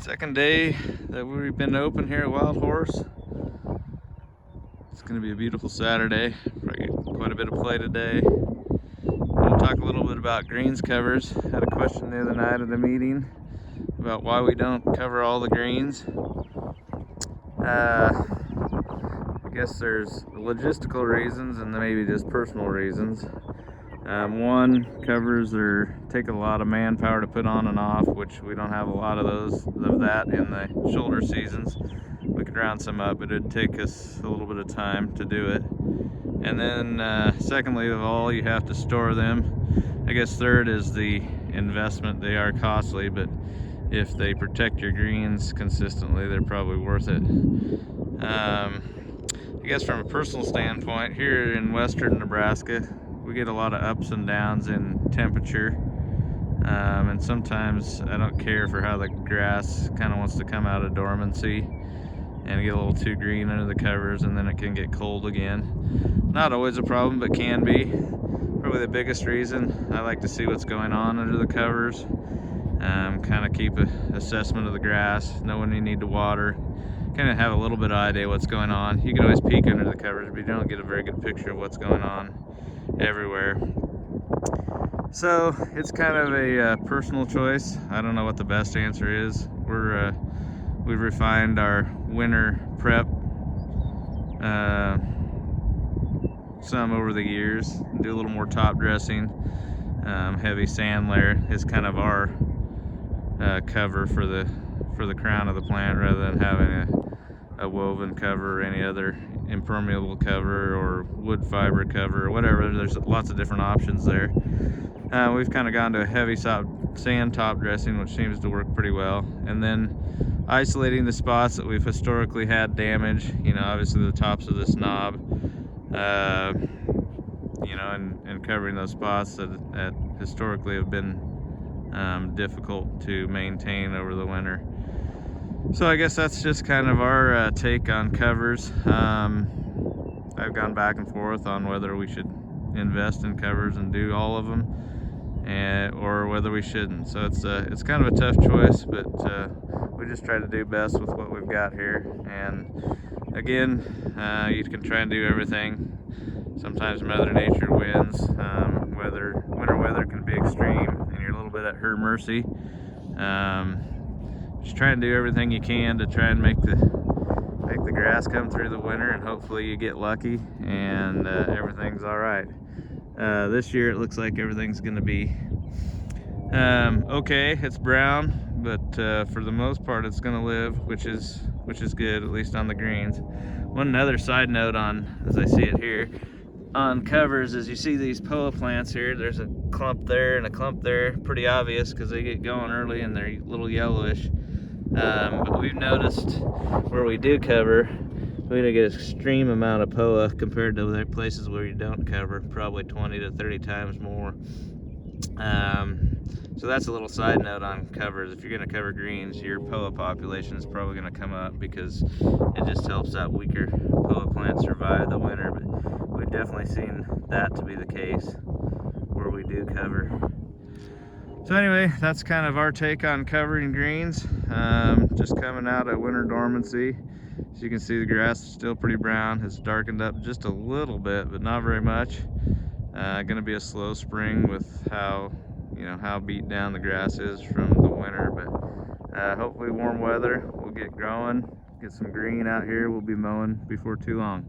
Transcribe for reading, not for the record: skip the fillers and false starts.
Second day that we've been open here at Wild Horse. It's going to be a beautiful Saturday. Probably get quite a bit of play today. I'm going to talk a little bit about greens covers. Had a question the other night at a meeting about why we don't cover all the greens. I guess there's logistical reasons and then maybe just personal reasons. One, covers take a lot of manpower to put on and off, which we don't have a lot of that in the shoulder seasons. We could round some up, but it'd take us a little bit of time to do it. And then secondly of all, you have to store them. I guess third is the investment. They are costly, but if they protect your greens consistently, they're probably worth it. I guess from a personal standpoint, here in western Nebraska, we get a lot of ups and downs in temperature, and sometimes I don't care for how the grass kind of wants to come out of dormancy and get a little too green under the covers, and then it can get cold again. Not always a problem, but can be. Probably the biggest reason I like to see what's going on under the covers, kind of keep an assessment of the grass, know when you need to water, kind of have a little bit of idea what's going on. You can always peek under the covers, but you don't get a very good picture of what's going on everywhere. So it's kind of a personal choice. I don't know what the best answer is. We've refined our winter prep some over the years. Do a little more top dressing. Heavy sand layer is kind of our cover for the crown of the plant, rather than having a woven cover or any other impermeable cover or wood fiber cover or whatever. There's lots of different options there. We've kind of gone to a heavy sand top dressing, which seems to work pretty well, and then isolating the spots that we've historically had damage, obviously the tops of this knob, and covering those spots that historically have been difficult to maintain over the winter. So I guess that's just kind of our take on covers. I've gone back and forth on whether we should invest in covers and do all of them, or whether we shouldn't. So it's kind of a tough choice, but we just try to do best with what we've got here. And again, you can try and do everything. Sometimes Mother Nature wins. Winter weather can be extreme, and you're a little bit at her mercy. Just try and do everything you can to try and make the grass come through the winter, and hopefully you get lucky and everything's all right. This year it looks like everything's going to be okay. It's brown, but for the most part it's going to live, which is good, at least on the greens. One other side note on, as I see it here, on covers, is you see these POA plants here. There's a clump there and a clump there, pretty obvious because they get going early and they're a little yellowish. But we've noticed where we do cover, we don't get an extreme amount of POA compared to other places where you don't cover, probably 20 to 30 times more. So that's a little side note on covers. If you're going to cover greens, your POA population is probably going to come up, because it just helps that weaker POA plant survive the winter. But we've definitely seen that to be the case where we do cover. So anyway, that's kind of our take on covering greens. Just coming out of winter dormancy. As you can see, the grass is still pretty brown. It's darkened up just a little bit, but not very much. Going to be a slow spring with how beat down the grass is from the winter, but hopefully warm weather. We'll get growing, get some green out here. We'll be mowing before too long.